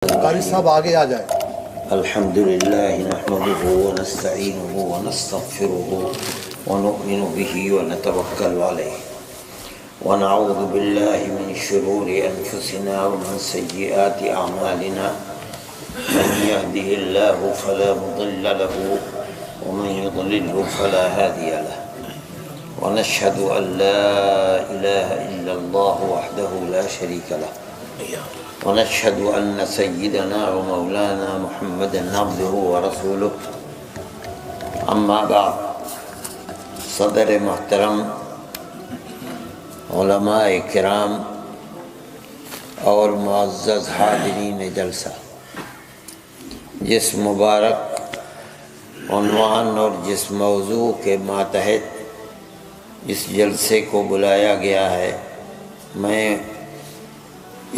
قاری صاحب آگے آ جائے۔ الحمدللہ نحمده ونستعینه ونستغفره ونؤمن به ونتوکل علیہ ونعوذ باللہ من شرور انفسنا ومن سیئات اعمالنا من یهده اللہ فلا مضل له ومن یضلله فلا هادی له ونشهد ان لا الہ الا اللہ وحده لا شریک له ونشهد أن سيدنا ومولانا محمدا عبده ورسوله أما بعد صدر محترم علماء کرام اور معزز حاضرین جلسہ، جس مبارک عنوان اور جس موضوع کے ماتحت اس جلسے کو بلایا گیا ہے، میں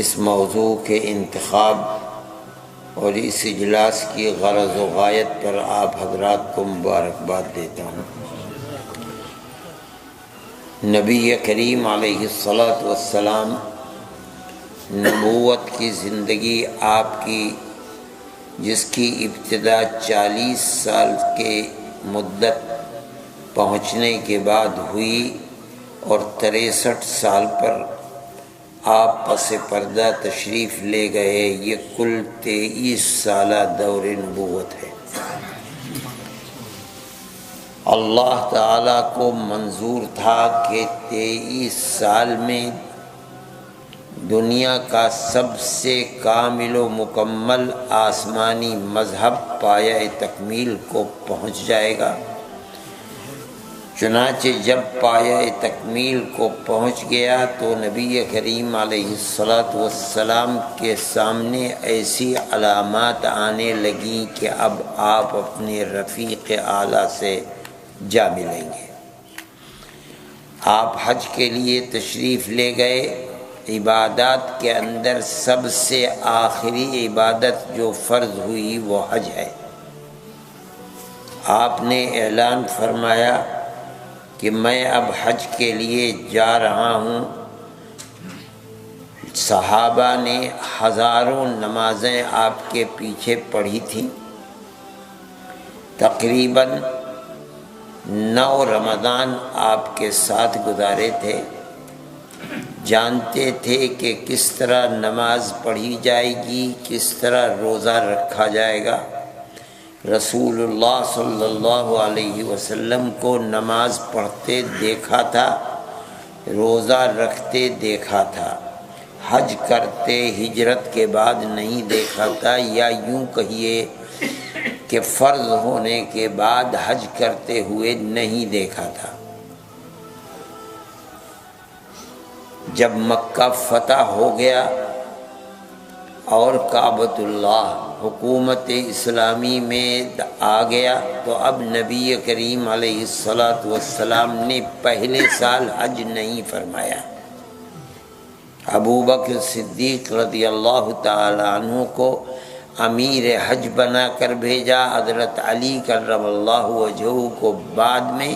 اس موضوع کے انتخاب اور اس اجلاس کی غرض و غایت پر آپ حضرات کو مبارکباد دیتا ہوں۔ نبی کریم علیہ الصلاۃ نبوت کی زندگی آپ کی، جس کی ابتدا 40 سال کے مدت پہنچنے کے بعد ہوئی اور 63 سال پر آپ پس پردہ تشریف لے گئے، یہ کل 23 سالہ دور نبوت ہے۔ اللہ تعالیٰ کو منظور تھا کہ 23 سال میں دنیا کا سب سے کامل و مکمل آسمانی مذہب پایہ تکمیل کو پہنچ جائے گا۔ چنانچہ جب پایہ تکمیل کو پہنچ گیا تو نبی کریم علیہ السلام کے سامنے ایسی علامات آنے لگیں کہ اب آپ اپنے رفیق اعلیٰ سے جا ملیں گے۔ آپ حج کے لیے تشریف لے گئے۔ عبادات کے اندر سب سے آخری عبادت جو فرض ہوئی وہ حج ہے۔ آپ نے اعلان فرمایا کہ میں اب حج کے لیے جا رہا ہوں۔ صحابہ نے ہزاروں نمازیں آپ کے پیچھے پڑھی تھیں، تقریباً 9 رمضان آپ کے ساتھ گزارے تھے، جانتے تھے کہ کس طرح نماز پڑھی جائے گی، کس طرح روزہ رکھا جائے گا۔ رسول اللہ صلی اللہ علیہ وسلم کو نماز پڑھتے دیکھا تھا، روزہ رکھتے دیکھا تھا، حج کرتے ہجرت کے بعد نہیں دیکھا تھا، یا یوں کہیے کہ فرض ہونے کے بعد حج کرتے ہوئے نہیں دیکھا تھا۔ جب مکہ فتح ہو گیا اور کعبۃ اللہ حکومت اسلامی میں آ گیا تو اب نبی کریم علیہ السلام نے پہلے سال حج نہیں فرمایا۔ ابوبکر صدیق رضی اللہ تعالی عنہ کو امیر حج بنا کر بھیجا، حضرت علی کرم اللہ وجہہ کو بعد میں۔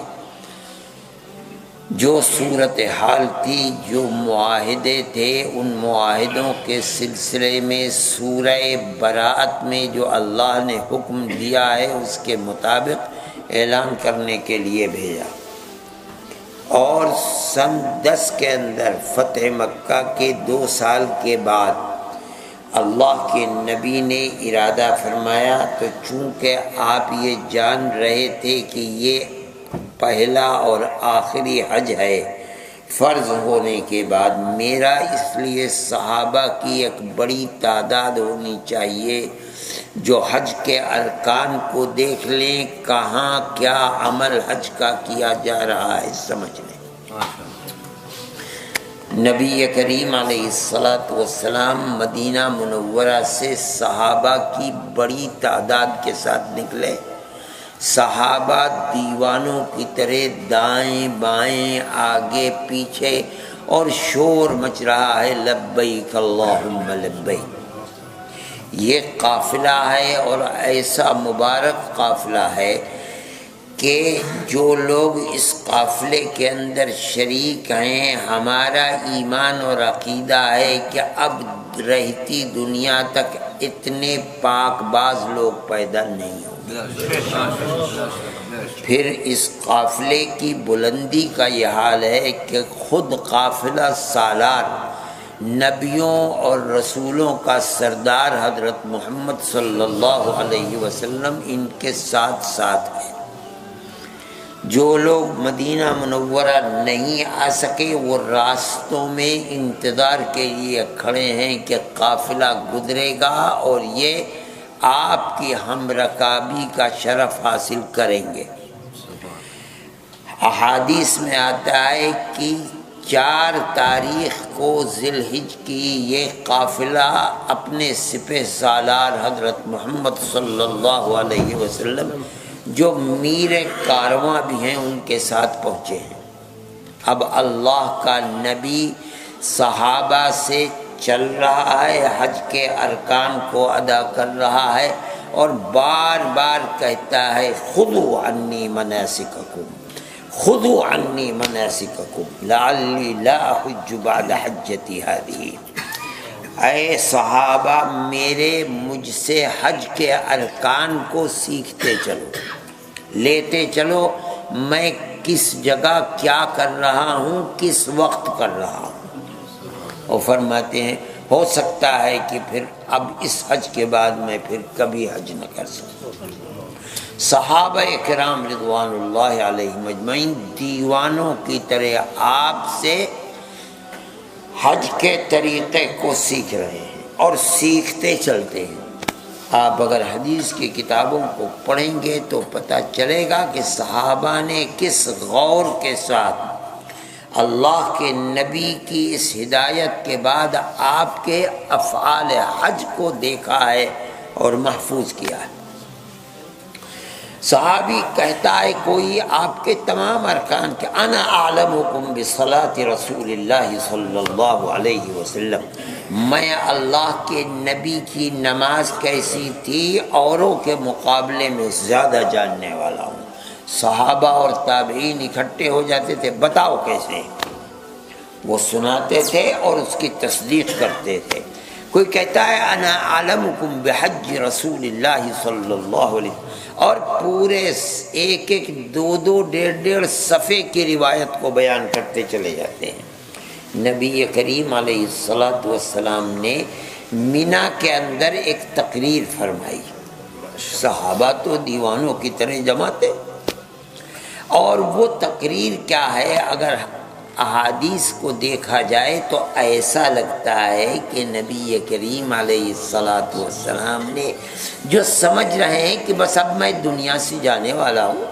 جو صورتحال تھی، جو معاہدے تھے، ان معاہدوں کے سلسلے میں سورہ براءت میں جو اللہ نے حکم دیا ہے اس کے مطابق اعلان کرنے کے لیے بھیجا۔ اور سن 10 کے اندر فتح مکہ کے 2 سال کے بعد اللہ کے نبی نے ارادہ فرمایا، تو چونکہ آپ یہ جان رہے تھے کہ یہ پہلا اور آخری حج ہے فرض ہونے کے بعد، میرا اس لیے صحابہ کی ایک بڑی تعداد ہونی چاہیے جو حج کے ارکان کو دیکھ لیں، کہاں کیا عمل حج کا کیا جا رہا ہے سمجھ لیں۔ نبی کریم علیہ السلام مدینہ منورہ سے صحابہ کی بڑی تعداد کے ساتھ نکلے۔ صحابہ دیوانوں کی طرح دائیں بائیں آگے پیچھے اور شور مچ رہا ہے، لبیک اللہم لبیک۔ یہ قافلہ ہے اور ایسا مبارک قافلہ ہے کہ جو لوگ اس قافلے کے اندر شریک ہیں، ہمارا ایمان اور عقیدہ ہے کہ اب رہتی دنیا تک اتنے پاک باز لوگ پیدا نہیں ہوں گے۔ پھر اس قافلے کی بلندی کا یہ حال ہے کہ خود قافلہ سالار نبیوں اور رسولوں کا سردار حضرت محمد صلی اللہ علیہ وسلم ان کے ساتھ ساتھ ہیں۔ جو لوگ مدینہ منورہ نہیں آ سکے وہ راستوں میں انتظار کے لیے کھڑے ہیں کہ قافلہ گزرے گا اور یہ آپ کی ہم رکابی کا شرف حاصل کریں گے۔ احادیث میں آتا ہے کہ 4 تاریخ کو ذی الحجہ کی یہ قافلہ اپنے سپہ سالار حضرت محمد صلی اللہ علیہ وسلم جو میر کارواں بھی ہیں ان کے ساتھ پہنچے ہیں۔ اب اللہ کا نبی صحابہ سے چل رہا ہے، حج کے ارکان کو ادا کر رہا ہے اور بار بار کہتا ہے خذوا عنی مناسککم، خذوا عنی مناسککم لعلی لا احج بعد حجتی ہذہ۔ اے صحابہ میرے مجھ سے حج کے ارکان کو سیکھتے چلو، لیتے چلو، میں کس جگہ کیا کر رہا ہوں، کس وقت کر رہا ہوں۔ اور فرماتے ہیں ہو سکتا ہے کہ پھر اب اس حج کے بعد میں پھر کبھی حج نہ کر سکوں۔ صحابہ کرام رضوان اللہ علیہم اجمعین دیوانوں کی طرح آپ سے حج کے طریقے کو سیکھ رہے ہیں اور سیکھتے چلتے ہیں۔ آپ اگر حدیث کی کتابوں کو پڑھیں گے تو پتہ چلے گا کہ صحابہ نے کس غور کے ساتھ اللہ کے نبی کی اس ہدایت کے بعد آپ کے افعال حج کو دیکھا ہے اور محفوظ کیا ہے۔ صحابی کہتا ہے کوئی آپ کے تمام ارکان کے انا اعلمکم بصلاۃ رسول اللہ صلی اللہ علیہ وسلم، میں اللہ کے نبی کی نماز کیسی تھی اوروں کے مقابلے میں زیادہ جاننے والا ہوں۔ صحابہ اور تابعین اکٹھے ہو جاتے تھے، بتاؤ کیسے، وہ سناتے تھے اور اس کی تصدیق کرتے تھے۔ کوئی کہتا ہے انا اعلمکم بحج رسول اللہ صلی اللہ علیہ وسلم، اور پورے ایک ایک 2 1.5 صفحے کی روایت کو بیان کرتے چلے جاتے ہیں۔ نبی کریم علیہ الصلاۃ والسلام نے مینا کے اندر ایک تقریر فرمائی، صحابہ تو دیوانوں کی طرح جمع تھے، اور وہ تقریر کیا ہے، اگر احادیث کو دیکھا جائے تو ایسا لگتا ہے کہ نبی کریم علیہ الصلاۃ والسلام نے جو سمجھ رہے ہیں کہ بس اب میں دنیا سے جانے والا ہوں،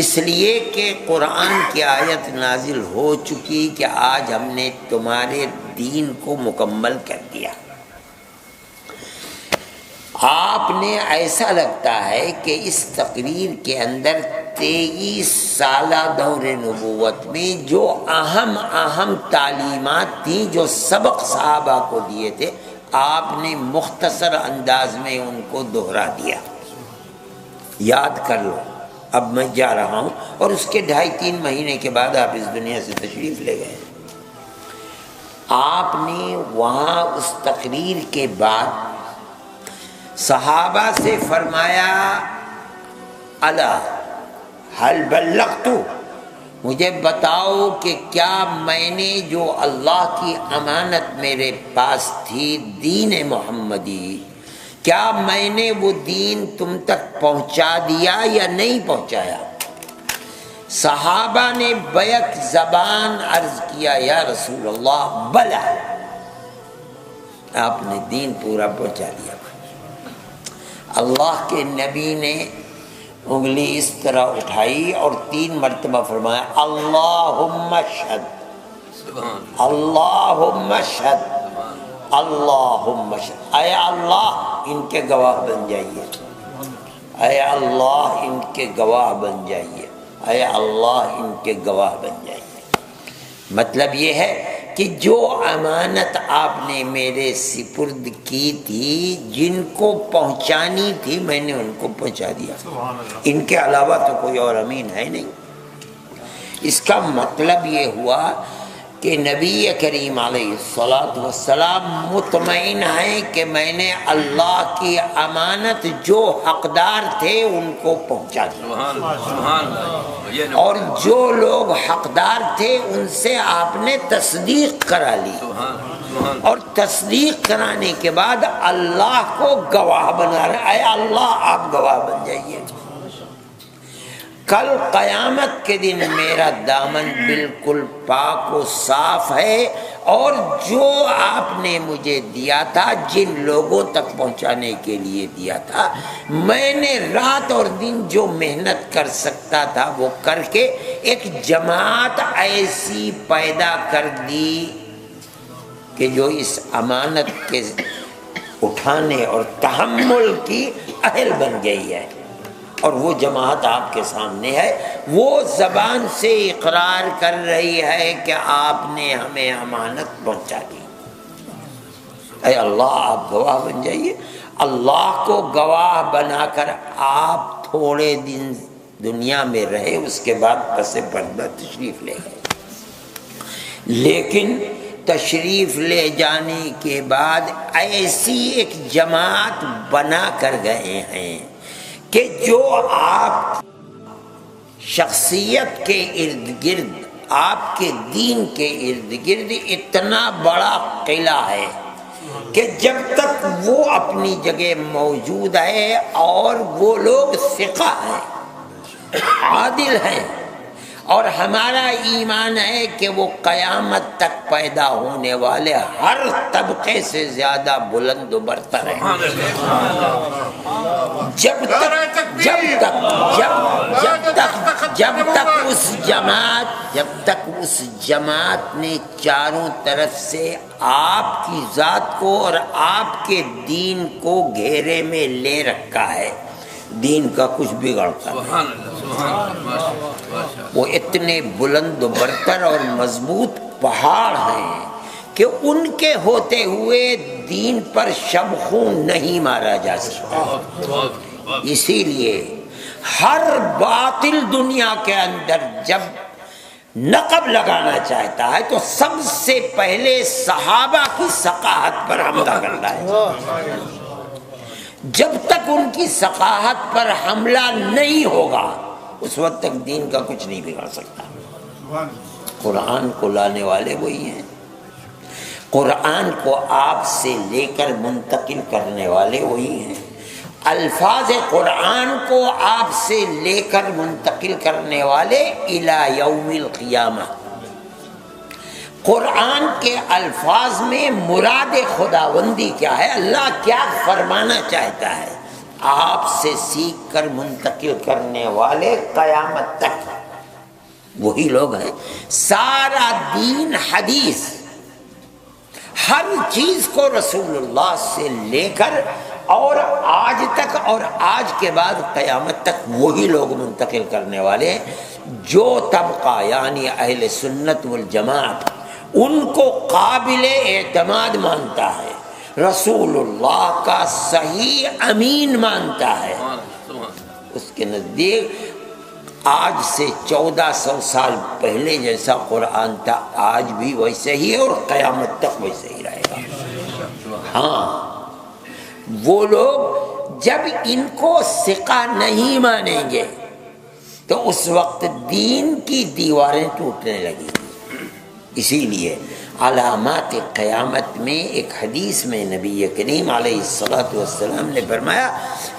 اس لیے کہ قرآن کی آیت نازل ہو چکی کہ آج ہم نے تمہارے دین کو مکمل کر دیا۔ آپ نے ایسا لگتا ہے کہ اس تقریر کے اندر 23 سالہ دور نبوت میں جو اہم تعلیمات تھیں، جو سبق صحابہ کو دیے تھے، آپ نے مختصر انداز میں ان کو دہرا دیا۔ یاد کر لو، اب میں جا رہا ہوں، اور اس کے 2.5-3 مہینے کے بعد آپ اس دنیا سے تشریف لے گئے۔ آپ نے وہاں اس تقریر کے بعد صحابہ سے فرمایا الا هل بلغت، مجھے بتاؤ کہ کیا میں نے جو اللہ کی امانت میرے پاس تھی، دین محمدی، کیا میں نے وہ دین تم تک پہنچا دیا یا نہیں پہنچایا؟ صحابہ نے بیک زبان عرض کیا یا رسول اللہ بلا، آپ نے دین پورا پہنچا دیا۔ اللہ کے نبی نے انگلی اس طرح اٹھائی اور 3 مرتبہ فرمایا اللہم اشہد، اللہم اشہد، اللہم اشہد، اے اللہ ان کے گواہ بن جائیے، اے اللہ ان کے گواہ بن جائیے، اے اللہ ان کے گواہ بن جائیے۔ مطلب یہ ہے کہ جو امانت آپ نے میرے سپرد کی تھی، جن کو پہنچانی تھی، میں نے ان کو پہنچا دیا، ان کے علاوہ تو کوئی اور امین ہے نہیں۔ اس کا مطلب یہ ہوا کہ نبی کریم علیہ الصلوۃ والسلام مطمئن ہیں کہ میں نے اللہ کی امانت جو حقدار تھے ان کو پہنچا دی، اور جو لوگ حقدار تھے ان سے آپ نے تصدیق کرا لی، اور تصدیق کرانے کے بعد اللہ کو گواہ بنا رہے، اے اللہ آپ گواہ بن جائیے، کل قیامت کے دن میرا دامن بالکل پاک و صاف ہے، اور جو آپ نے مجھے دیا تھا، جن لوگوں تک پہنچانے کے لیے دیا تھا، میں نے رات اور دن جو محنت کر سکتا تھا وہ کر کے ایک جماعت ایسی پیدا کر دی کہ جو اس امانت کے اٹھانے اور تحمل کی اہل بن گئی ہے، اور وہ جماعت آپ کے سامنے ہے، وہ زبان سے اقرار کر رہی ہے کہ آپ نے ہمیں امانت پہنچا دی، اے اللہ آپ گواہ بن جائیے۔ اللہ کو گواہ بنا کر آپ تھوڑے دن دنیا میں رہے، اس کے بعد پس پردہ تشریف لے گئے، لیکن تشریف لے جانے کے بعد ایسی ایک جماعت بنا کر گئے ہیں کہ جو آپ شخصیت کے ارد گرد، آپ کے دین کے ارد گرد اتنا بڑا قلعہ ہے کہ جب تک وہ اپنی جگہ موجود ہے اور وہ لوگ ثقہ ہیں، عادل ہیں، اور ہمارا ایمان ہے کہ وہ قیامت تک پیدا ہونے والے ہر طبقے سے زیادہ بلند و برتر ہیں، جب تک اس جماعت نے چاروں طرف سے آپ کی ذات کو اور آپ کے دین کو گھیرے میں لے رکھا ہے، دین کا کچھ بگڑتا نہیں۔ وہ اتنے بلند و برتر اور مضبوط پہاڑ ہیں کہ ان کے ہوتے ہوئے دین پر شب خون نہیں مارا جا سکتا۔ اسی لیے ہر باطل دنیا کے اندر جب نقب لگانا چاہتا ہے تو سب سے پہلے صحابہ کی ثقافت پر حملہ کرتا ہے۔ جب تک ان کی ثقافت پر حملہ نہیں ہوگا اس وقت تک دین کا کچھ نہیں بگڑ سکتا۔ قرآن کو لانے والے وہی ہیں، قرآن کو آپ سے لے کر منتقل کرنے والے وہی ہیں، الفاظ قرآن کو آپ سے لے کر منتقل کرنے والے الی یوم القیامہ۔ قرآن کے الفاظ میں مراد خداوندی کیا ہے، اللہ کیا فرمانا چاہتا ہے، آپ سے سیکھ کر منتقل کرنے والے قیامت تک وہی لوگ ہیں۔ سارا دین حدیث، ہر چیز کو رسول اللہ سے لے کر اور آج تک اور آج کے بعد قیامت تک وہی لوگ منتقل کرنے والے ہیں۔ جو طبقہ یعنی اہل سنت والجماعت ان کو قابل اعتماد مانتا ہے، رسول اللہ کا صحیح امین مانتا ہے، اس کے نزدیک آج سے 1400 سال پہلے جیسا قرآن تھا آج بھی ویسے ہی اور قیامت تک ویسے ہی رہے گا۔ ہاں وہ لوگ جب ان کو ثقہ نہیں مانیں گے تو اس وقت دین کی دیواریں ٹوٹنے لگیں گی۔ اسی لیے علامات قیامت میں ایک حدیث میں نبی کریم علیہ الصلوۃ والسلام نے فرمایا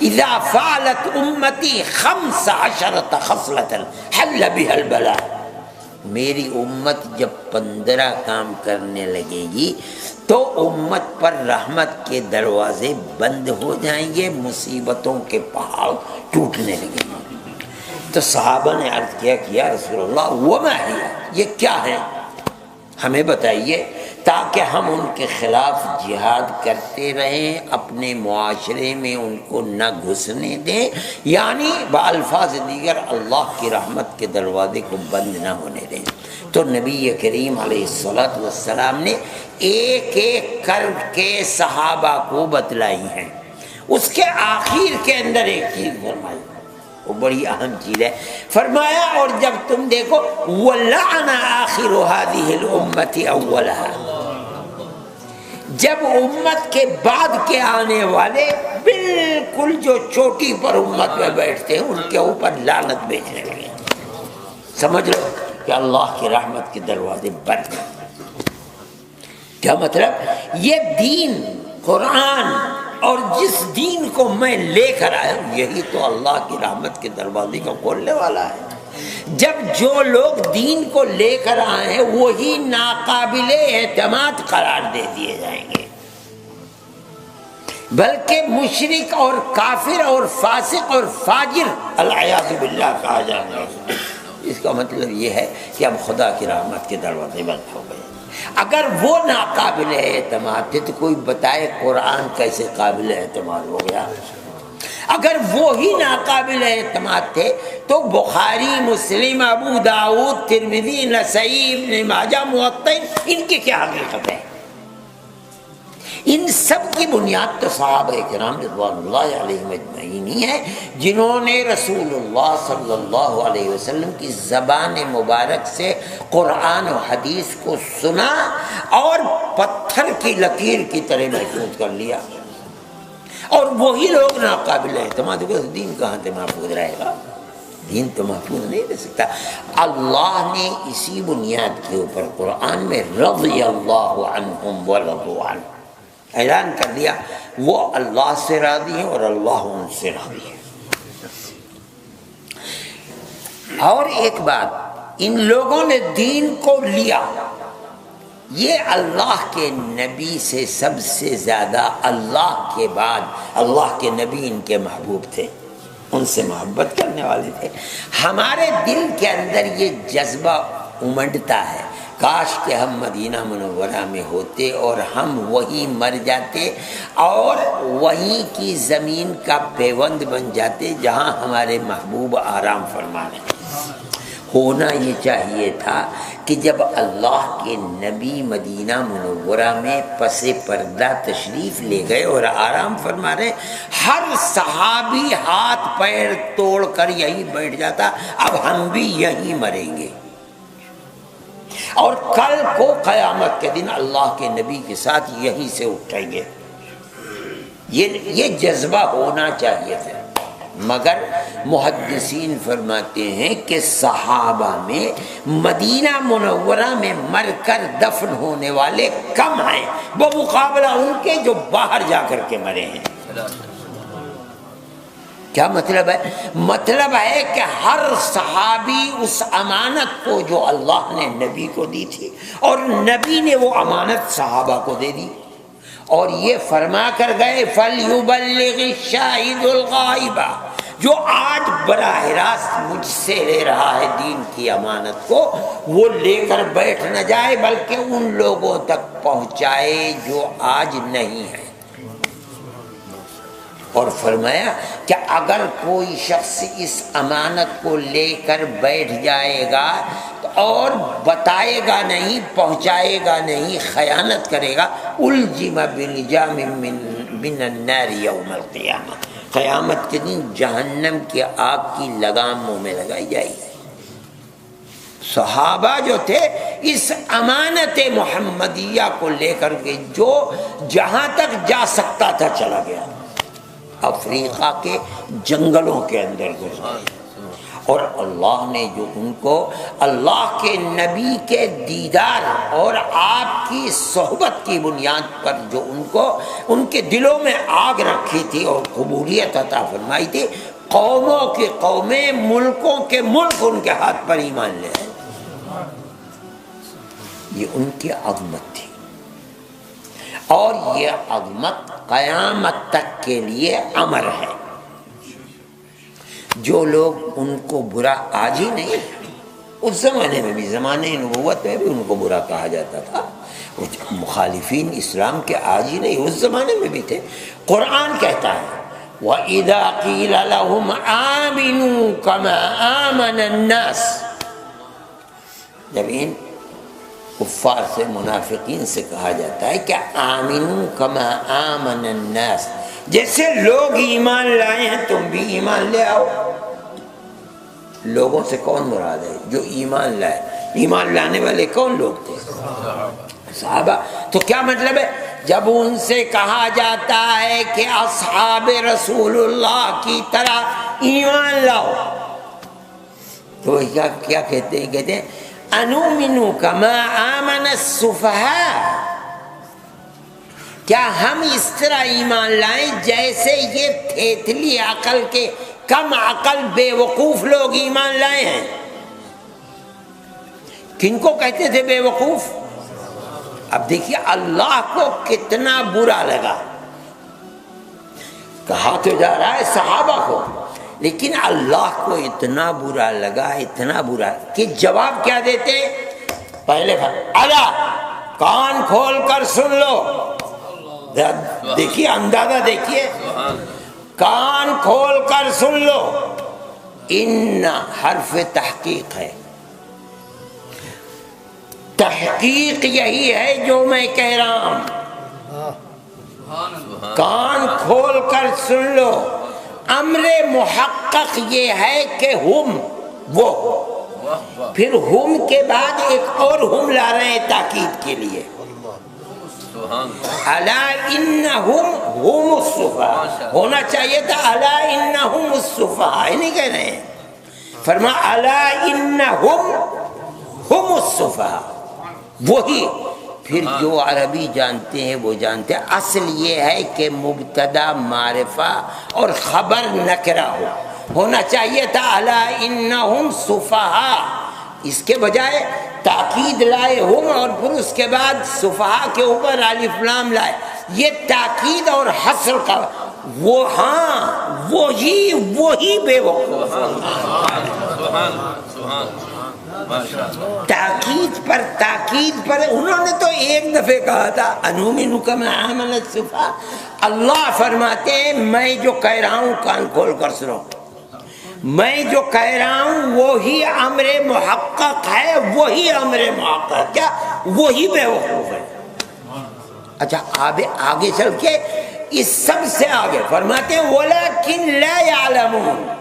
اذا فعلت امتی 15 خصلة حل بها البلاء، میری امت جب 15 کام کرنے لگے گی تو امت پر رحمت کے دروازے بند ہو جائیں گے، مصیبتوں کے پہاڑ ٹوٹنے لگیں گے۔ تو صحابہ نے عرض کیا کہ یا رسول اللہ وما ہی، یہ کیا ہے، ہمیں بتائیے تاکہ ہم ان کے خلاف جہاد کرتے رہیں، اپنے معاشرے میں ان کو نہ گھسنے دیں، یعنی بالفاظ دیگر اللہ کی رحمت کے دروازے کو بند نہ ہونے دیں۔ تو نبی کریم علیہ الصلوۃ والسلام نے ایک ایک کر کے صحابہ کو بتلائی ہیں۔ اس کے آخر کے اندر ایک چیز فرمائی وہ بڑی اہم چیز ہے. فرمایا اور جب تم دیکھو وَلَعَنَ آخِرُ هَذِهِ الْأُمَّةِ أَوَّلَهَا، جب امت کے بعد کے آنے والے بالکل جو چوٹی پر امت میں بیٹھتے ہیں ان کے اوپر لعنت بھیجنے لگے. سمجھ لو کہ اللہ کی رحمت کے دروازے بند. کیا مطلب؟ یہ دین قرآن اور جس دین کو میں لے کر آیا ہوں یہی تو اللہ کی رحمت کے دروازے کو کھولنے والا ہے. جب جو لوگ دین کو لے کر آئے ہیں وہی ناقابل اعتماد قرار دے دیے جائیں گے، بلکہ مشرک اور کافر اور فاسق اور فاجر العیاذ باللہ کہا جائیں گے. اس کا مطلب یہ ہے کہ اب خدا کی رحمت کے دروازے بند ہو گئے. اگر وہ ناقابل اعتماد تھے تو کوئی بتائے قرآن کیسے قابل اعتماد ہو گیا؟ اگر وہی ناقابل اعتماد تھے تو بخاری، مسلم، ابو داؤد، ترمذی، نسائی، ابن ماجہ، موطا ان کی کیا حقیقت ہے؟ ان سب کی بنیاد تو صحابہ کرام رضوان اللہ علیہم اجمعین ہی ہے، جنہوں نے رسول اللہ صلی اللہ علیہ وسلم کی زبان مبارک سے قرآن و حدیث کو سنا اور پتھر کی لکیر کی طرح محفوظ کر لیا. اور وہی لوگ ناقابل اعتماد ہو گئے. دین کہاں سے محفوظ رہے گا؟ دین تو محفوظ نہیں رہ سکتا. اللہ نے اسی بنیاد کے اوپر قرآن میں رضی اللہ عنہم ورضوا عنہ اعلان کر دیا وہ اللہ سے راضی ہیں اور اللہ ان سے راضی ہے. اور ایک بات، ان لوگوں نے دین کو لیا، یہ اللہ کے نبی سے سب سے زیادہ اللہ کے بعد اللہ کے نبی ان کے محبوب تھے، ان سے محبت کرنے والے تھے. ہمارے دل کے اندر یہ جذبہ امڈتا ہے کاش کہ ہم مدینہ منورہ میں ہوتے اور ہم وہیں مر جاتے اور وہیں کی زمین کا پیوند بن جاتے جہاں ہمارے محبوب آرام فرمانے. ہونا یہ چاہیے تھا کہ جب اللہ کے نبی مدینہ منورہ میں پس پردہ تشریف لے گئے اور آرام فرما رہے، ہر صحابی ہاتھ پیر توڑ کر یہیں بیٹھ جاتا اب ہم بھی یہیں مریں گے اور کل کو قیامت کے دن اللہ کے نبی کے ساتھ یہیں سے اٹھیں گے. یہ جذبہ ہونا چاہیے تھا. مگر محدثین فرماتے ہیں کہ صحابہ میں مدینہ منورہ میں مر کر دفن ہونے والے کم ہیں بمقابلہ ان کے جو باہر جا کر کے مرے ہیں. کیا مطلب ہے؟ مطلب ہے کہ ہر صحابی اس امانت کو جو اللہ نے نبی کو دی تھی اور نبی نے وہ امانت صحابہ کو دے دی اور یہ فرما کر گئے فَلْيُبَلِّغِ الشَّاهِدُ الْغَائِبَ، جو آج براہ راست مجھ سے لے رہا ہے دین کی امانت کو وہ لے کر بیٹھ نہ جائے بلکہ ان لوگوں تک پہنچائے جو آج نہیں ہیں. اور فرمایا کہ اگر کوئی شخص اس امانت کو لے کر بیٹھ جائے گا اور بتائے گا نہیں، پہنچائے گا نہیں، خیانت کرے گا، الجم بلجام من النار یوم القیامہ، قیامت کے دن جہنم کی آگ کی لگام منہ میں لگائی جائے گی. صحابہ جو تھے اس امانت محمدیہ کو لے کر کے جو جہاں تک جا سکتا تھا چلا گیا، افریقہ کے جنگلوں کے اندر گزرے اور اللہ نے جو ان کو اللہ کے نبی کے دیدار اور آپ کی صحبت کی بنیاد پر جو ان کو ان کے دلوں میں آگ رکھی تھی اور قبولیت عطا فرمائی تھی، قوموں کی قومیں، ملکوں کے ملک ان کے ہاتھ پر ایمان لے آئے. یہ ان کی عظمت تھی اور یہ عظمت قیامت تک کے لیے امر ہے. جو لوگ ان کو برا، آج ہی نہیں اس زمانے میں بھی، زمانے نبوت میں بھی ان کو برا کہا جاتا تھا، مخالفین اسلام کے آج ہی نہیں اس زمانے میں بھی تھے. قرآن کہتا ہے وَإِذَا قِيلَ لَهُمْ آمِنُوا كَمَا آمَنَ النَّاسِ، جب ان کفار سے، منافقین سے کہا جاتا ہے کہ آمنوا کما آمن الناس، جیسے لوگ ایمان لائے ہیں تم بھی ایمان لے آؤ. لوگوں سے کون مراد ہے؟ جو ایمان لائے۔ ایمان لانے والے کون لوگ تھے؟ صحابہ۔ تو کیا مطلب ہے؟ جب ان سے کہا جاتا ہے کہ اصحاب رسول اللہ کی طرح ایمان لاؤ، تو کیا کہتے ہیں؟ کہتے ہیں انؤمن کما آمن السفہاء، کیا ہم اس طرح ایمان لائیں جیسے یہ تھیتلی عقل کے، کم عقل بے وقوف لوگ ایمان لائے ہیں؟ کن کو کہتے تھے بے وقوف؟ اب دیکھیے اللہ کو کتنا برا لگا، کہا تو جا رہا ہے صحابہ کو، لیکن اللہ کو اتنا برا لگا، اتنا برا کہ جواب کیا دیتے؟ پہلے اللہ کان کھول کر سن لو، دیکھیے اندازہ دیکھیے، کان کھول کر سن لو، ان حرف تحقیق ہے، تحقیق یہی ہے جو میں کہہ رہا ہوں، کان کھول کر سن لو، امر محقق یہ ہے کہ ہم، وہ، پھر ہم کے بعد ایک اور ہم لا رہے ہیں تاکید کے لیے، الا انہم ہم السفہاء، ہونا چاہیے تھا الا انہم السفہاء، نہیں کہہ رہے ہیں، فرما الا انہم ہم السفہاء، وہی۔ پھر جو عربی جانتے ہیں وہ جانتے ہیں، اصل یہ ہے کہ مبتدا معرفہ اور خبر نکرہ ہونا چاہیے تھا الا انہم سفہاء، اس کے بجائے تاکید لائے ہم اور پھر اس کے بعد سفہاء کے اوپر الف لام لائے، یہ تاکید اور حصر کا، وہ ہاں وہی بے وقوف، تاکید پر انہوں نے تو ایک دفعہ کہا تھا انؤمن کما آمن السفہاء، اللہ فرماتے ہیں میں جو کہہ رہا ہوں کان کھول کر سنو، میں جو کہہ رہا ہوں وہی امر محقق ہے، وہی امر محقق، کیا وہی بے وقوف ہے۔ اچھا آگے چل کے اس سب سے آگے فرماتے ہیں وَلَكِنْ لَا يَعْلَمُونَ،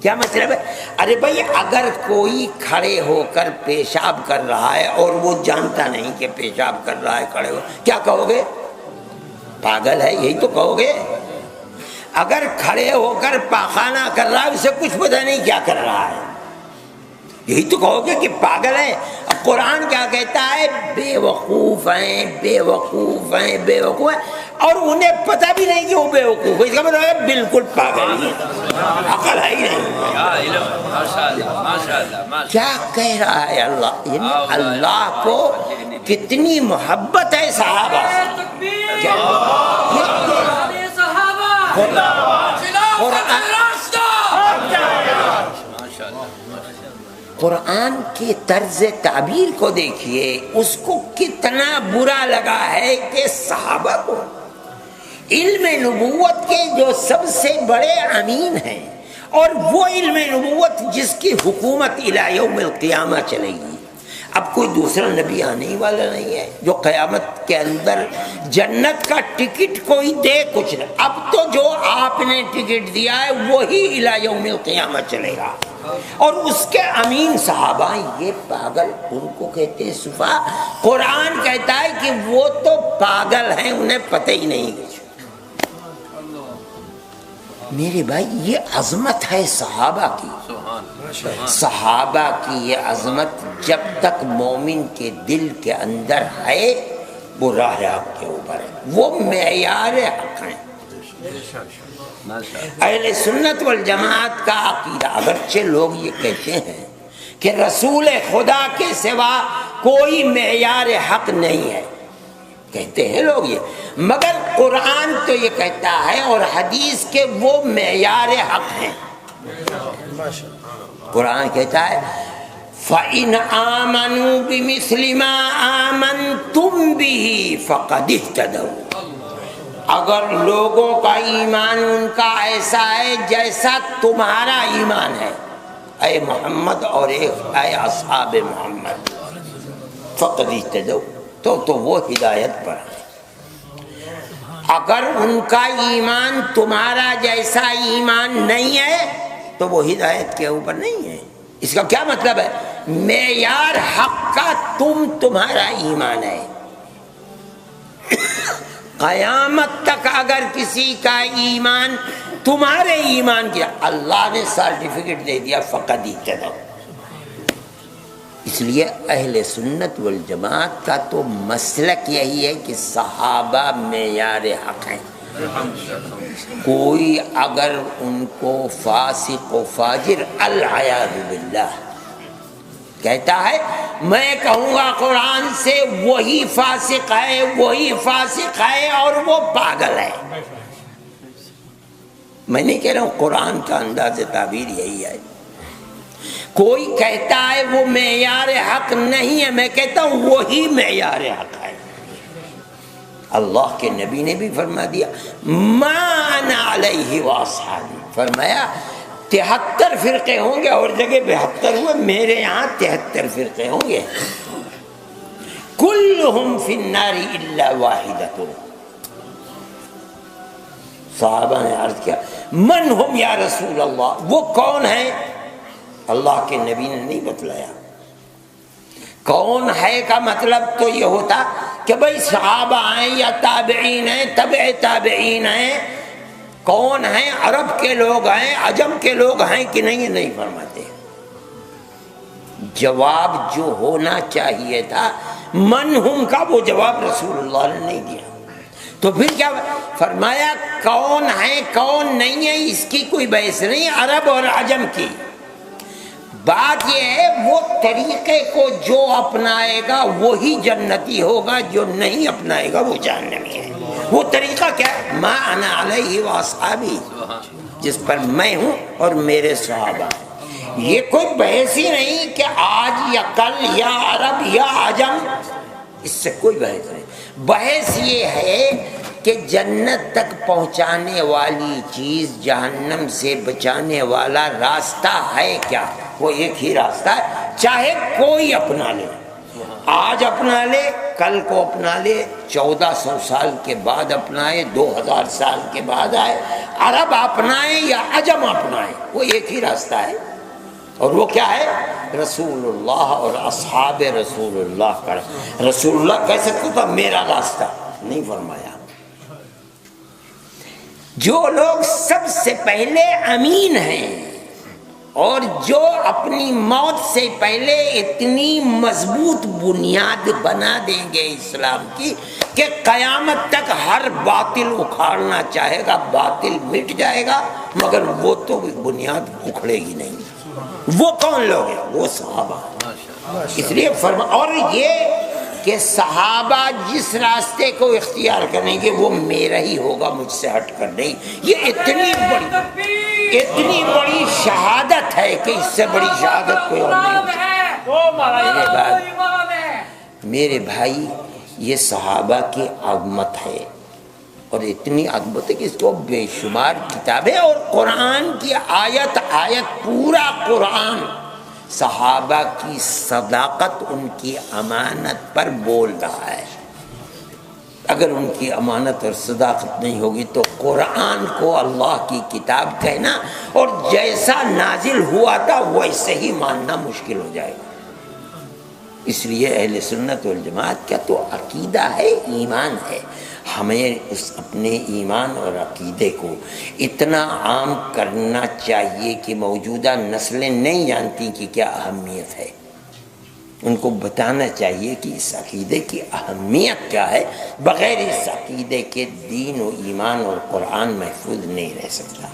کیا مطلب ہے؟ ارے بھائی اگر کوئی کھڑے ہو کر پیشاب کر رہا ہے اور وہ جانتا نہیں کہ پیشاب کر رہا ہے کھڑے ہو، کیا کہو گے؟ پاگل ہے، یہی تو کہو گے۔ اگر کھڑے ہو کر پاخانہ کر رہا ہے، اسے کچھ پتہ نہیں کیا کر رہا ہے، یہی تو کہو گے کہ پاگل ہے۔ اب قرآن کیا کہتا ہے؟ بے وقوف ہیں، بے وقوف ہیں، بے وقوف ہیں، اور انہیں پتہ بھی نہیں کہ وہ بے وقوف ہے، اس کا مطلب ہے بالکل پاگل ہی ہے، عقل ہے ہی نہیں۔ کیا کہہ رہا ہے اللہ؟ یعنی اللہ کو کتنی محبت ہے صحابہ سے، قرآن کی طرز تعبیر کو دیکھیے، اس کو کتنا برا لگا ہے کہ صحابہ کو، علم نبوت کے جو سب سے بڑے امین ہیں، اور وہ علم نبوت جس کی حکومت الی یوم القیامہ چلے گی، اب کوئی دوسرا نبی آنے والا نہیں ہے جو قیامت کے اندر جنت کا ٹکٹ کوئی دے کچھ نہیں، اب تو جو آپ نے ٹکٹ دیا ہے وہی الی یوم القیامہ چلے گا، اور اس کے امین صحابہ، یہ پاگل ان کو کہتے ہیں سفہاء۔ قرآن کہتا ہے کہ وہ تو پاگل ہیں، انہیں پتہ ہی نہیں کچھ۔ میرے بھائی یہ عظمت ہے صحابہ کی، صحابہ کی یہ عظمت جب تک مومن کے دل کے اندر ہے وہ راہ حق کے اوپر ہے، وہ معیار حق ہیں۔ اہل سنت والجماعت کا عقیدہ، اگرچہ لوگ یہ کہتے ہیں کہ رسول خدا کے سوا کوئی معیار حق نہیں ہے، کہتے ہیں لوگ یہ، مگر قرآن تو یہ کہتا ہے اور حدیث کے وہ معیار حق ہیں۔ قرآن کہتا ہے فَإِنْ آمَنُوا بِمِثْلِ مَا آمَنْتُمْ بِهِ فَقَدِ اهْتَدَوْا، اگر لوگوں کا ایمان ان کا ایسا ہے جیسا تمہارا ایمان ہے اے محمد اور اے اصحاب محمد، فَقَدِ اهْتَدَوْا، تو وہ ہدایت پر ہے۔ اگر ان کا ایمان تمہارا جیسا ایمان نہیں ہے تو وہ ہدایت کے اوپر نہیں ہے۔ اس کا کیا مطلب ہے؟ معیار حق کا تمہارا ایمان ہے۔ قیامت تک اگر کسی کا ایمان تمہارے ایمان کیا، اللہ نے سرٹیفکیٹ دے دیا فقط اہتدوا۔ اس لیے اہل سنت والجماعت کا تو مسلک یہی ہے کہ صحابہ معیار حق ہیں۔ کوئی اگر ان کو فاسق و فاجر العیاذ باللہ کہتا ہے، میں کہوں گا قرآن سے وہی فاسق ہے، وہی فاسق ہے اور وہ پاگل ہے۔ میں نہیں کہہ رہا ہوں، قرآن کا انداز تعبیر یہی ہے۔ کوئی کہتا ہے وہ معیار حق نہیں ہے، میں کہتا ہوں وہی معیار حق ہے۔ اللہ کے نبی نے بھی فرما دیا ما انا علیہ واصحابی، فرمایا 73 فرقے ہوں گے، اور جگہ 72 ہوئے، میرے یہاں 73 فرقے ہوں گے، کلہم فی النار الا واحدۃ۔ صحابہ نے عرض کیا من ہم یا رسول اللہ، وہ کون ہے؟ اللہ کے نبی نے نہیں بتلایا۔ کون ہے کا مطلب تو یہ ہوتا کہ بھئی صحابہ ہیں یا تابعین ہیں، تبع تابعین ہیں، کون ہیں؟ عرب کے لوگ ہیں، عجم کے لوگ ہیں کہ نہیں؟ نہیں فرماتے۔ جواب جو ہونا چاہیے تھا من ہم کا، وہ جواب رسول اللہ نے نہیں دیا۔ تو پھر کیا فرمایا؟ کون ہے کون نہیں ہے اس کی کوئی بحث نہیں، عرب اور عجم کی بات یہ ہے وہ طریقے کو جو اپنائے گا وہی جنتی ہوگا، جو نہیں اپنائے گا وہ جہنمی ہے۔ وہ طریقہ کیا ہے؟ ما انا علیہ واصحابی، جس پر میں ہوں اور میرے صحابہ۔ یہ کوئی بحث ہی نہیں کہ آج یا کل یا عرب یا عجم، اس سے کوئی بحث نہیں۔ بحث یہ ہے کہ جنت تک پہنچانے والی چیز جہنم سے بچانے والا راستہ ہے کیا؟ وہ ایک ہی راستہ ہے، چاہے کوئی اپنا لے، آج اپنا لے، کل کو اپنا لے، 1400 سال کے بعد اپنائے، 2000 سال کے بعد آئے، عرب اپنائے یا عجم اپنائے، وہ ایک ہی راستہ ہے۔ اور وہ کیا ہے؟ رسول اللہ اور اصحاب رسول اللہ کا۔ رسول اللہ کہہ سکتا تھا میرا راستہ، نہیں فرمایا۔ جو لوگ سب سے پہلے امین ہیں اور جو اپنی موت سے پہلے اتنی مضبوط بنیاد بنا دیں گے اسلام کی کہ قیامت تک ہر باطل اکھاڑنا چاہے گا، باطل مٹ جائے گا، مگر وہ تو بنیاد اکھڑے گی نہیں۔ وہ کون لوگ ہیں؟ وہ صحابہ۔ اس لیے اور یہ کہ صحابہ جس راستے کو اختیار کریں گے وہ میرا ہی ہوگا، مجھ سے ہٹ کر نہیں۔ یہ اتنی بڑی شہادت ہے کہ اس سے بڑی شہادت کوئی اور نہیں ہوتی۔ میرے بھائی، یہ صحابہ کی عظمت ہے، اور اتنی عظمت ہے کہ اس کو بے شمار کتابیں اور قرآن کی آیت پورا قرآن صحابہ کی صداقت، ان کی امانت پر بول رہا ہے۔ اگر ان کی امانت اور صداقت نہیں ہوگی تو قرآن کو اللہ کی کتاب کہنا اور جیسا نازل ہوا تھا ویسے ہی ماننا مشکل ہو جائے گا۔ اس لیے اہل سنت والجماعت کا تو عقیدہ ہے، ایمان ہے۔ ہمیں اس اپنے ایمان اور عقیدے کو اتنا عام کرنا چاہیے کہ موجودہ نسلیں نہیں جانتی کہ کیا اہمیت ہے۔ ان کو بتانا چاہیے کہ اس عقیدے کی اہمیت کیا ہے۔ بغیر اس عقیدے کے دین و ایمان اور قرآن محفوظ نہیں رہ سکتا۔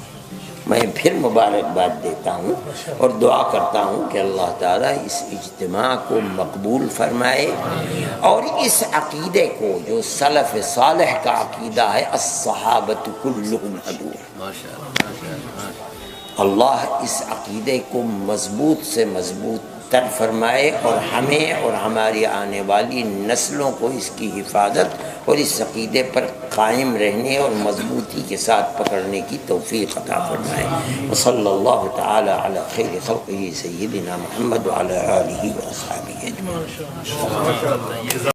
میں پھر مبارکباد دیتا ہوں اور دعا کرتا ہوں کہ اللہ تعالیٰ اس اجتماع کو مقبول فرمائے، اور اس عقیدے کو جو سلف صالح کا عقیدہ ہے، الصحابۃ کلہم عدول، اللہ اس عقیدے کو مضبوط سے مضبوط تر فرمائے، اور ہمیں اور ہماری آنے والی نسلوں کو اس کی حفاظت اور اس عقیدے پر قائم رہنے اور مضبوطی کے ساتھ پکڑنے کی توفیق عطا فرمائے۔ وصلی اللہ تعالی علی خیر خلقہ سیدنا محمد وعلی آلہ و اصحابہ اجمعین۔